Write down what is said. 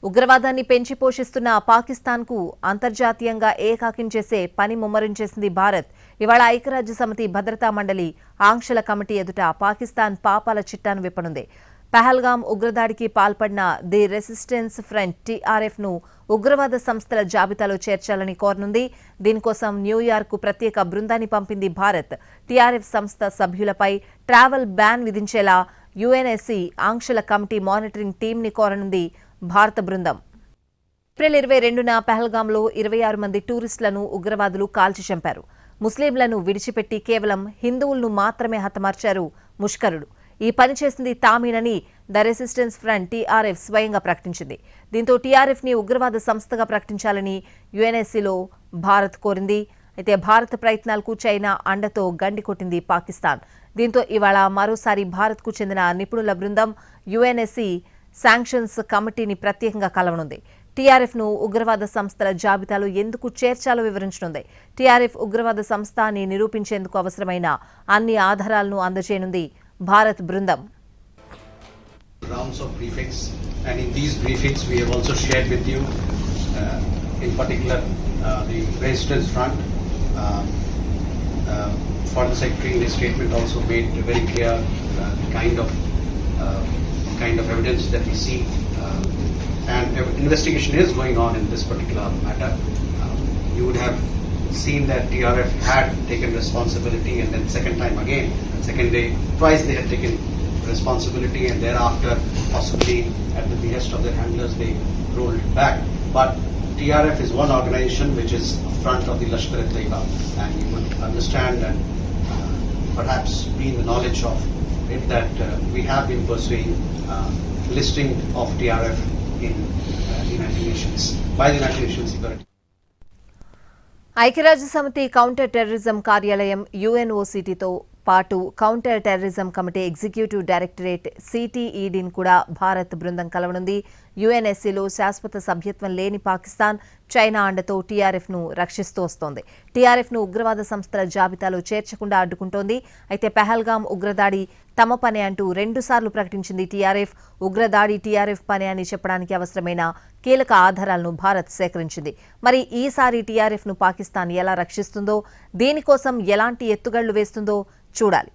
ఉగ్రవాదాన్ని పెంచి పోషిస్తున్న పాకిస్తాన్కు అంతర్జాతీయంగా ఏకాకిం చేసే పని ముమ్మరం చేసింది భారత్. ఇవాళ ఐక్యరాజ్యసమితి భద్రతా మండలి ఆంక్షల కమిటీ ఎదుట పాకిస్తాన్ పాపాల చిట్టాను విప్పనుంది. పహల్గామ్ ఉగ్రదాడికి పాల్పడిన ది రెసిస్టెన్స్ ఫ్రంట్ టీఆర్ఎఫ్ ను ఉగ్రవాద సంస్థల జాబితాలో చేర్చాలని కోరనుంది. దీనికోసం న్యూయార్క్ ప్రత్యేక బృందాన్ని పంపింది భారత్. టీఆర్ఎఫ్ సంస్థ సభ్యులపై ట్రావెల్ బ్యాన్ విధించేలా యుఎన్ఎస్సీ ఆంక్షల కమిటీ మానిటరింగ్ టీంని కోరనుంది భారత బృందం. ఏప్రిల్ 22న పహల్గామ్లో 26 మంది టూరిస్టులను ఉగ్రవాదులు కాల్చి చంపారు. ముస్లింలను విడిచిపెట్టి కేవలం హిందువులను మాత్రమే హతమార్చారు ముష్కరుడు. ఈ పని చేసింది తామేనని ద రెసిస్టెన్స్ ఫ్రంట్ టీఆర్ఎఫ్ స్వయంగా ప్రకటించింది. దీంతో టీఆర్ఎఫ్ ని ఉగ్రవాద సంస్థగా ప్రకటించాలని యుఎన్ఎస్సీలో భారత్ కోరింది. అయితే భారత ప్రయత్నాలకు చైనా అండతో గండి కొట్టింది పాకిస్తాన్. దీంతో ఇవాళ మరోసారి భారత్కు చెందిన నిపుణుల బృందం యుఎన్ఎస్సీ శాంక్షన్స్ కమిటీని ప్రత్యేకంగా కలవనుంది. టీఆర్ఎఫ్ ను ఉగ్రవాద సంస్థల జాబితాలో ఎందుకు చేర్చాలో వివరించనుంది. టీఆర్ఎఫ్ ఉగ్రవాద సంస్థ అని నిరూపించేందుకు అవసరమైన అన్ని ఆధారాలను అందజేయనుంది భారత్ బృందం. Rounds of briefings, and in these briefings we have also shared with you in particular the resistance front. Foreign Secretary in his statement also made very clear the kind of evidence that we see, and investigation is going on in this particular matter. You would have seen that TRF had taken responsibility, and then second time again, second day, twice they had taken responsibility, and thereafter possibly at the behest of their handlers they rolled back. But TRF is one organization which is in front of the Lashkar-e-Taiba, and you would understand and perhaps be in the knowledge of it that we have been pursuing listing of TRF in the United Nations by the United Nations Security. ఐక్యరాజ్యసమితి counter terrorism కార్యాలయం యుఎన్ఓసిటీతో పాటు counter terrorism committee executive directorate సిటీఈడీని కూడా భారత్ బృందం కలవనుంది. యుఎన్ఎస్సీలో శాశ్వత సభ్యత్వం లేని పాకిస్తాన్ చైనా అండతో టీఆర్ఎఫ్ ను రక్షిస్తూ వస్తోంది. టీఆర్ఎఫ్ ను ఉగ్రవాద సంస్థల జాబితాలో చేర్చకుండా అడ్డుకుంటోంది. అయితే పహల్గామ్ ఉగ్రదాడి తమ పని అంటూ 2 సార్లు ప్రకటించింది టీఆర్ఎఫ్. ఉగ్రదాడి టీఆర్ఎఫ్ పని అని చెప్పడానికి అవసరమైన కీలక ఆధారాలను భారత్ సేకరించింది. మరి ఈసారి టీఆర్ఎఫ్ ను పాకిస్తాన్ ఎలా రక్షిస్తుందో, దీనికోసం ఎలాంటి ఎత్తుగళ్లు వేస్తుందో చూడాలి.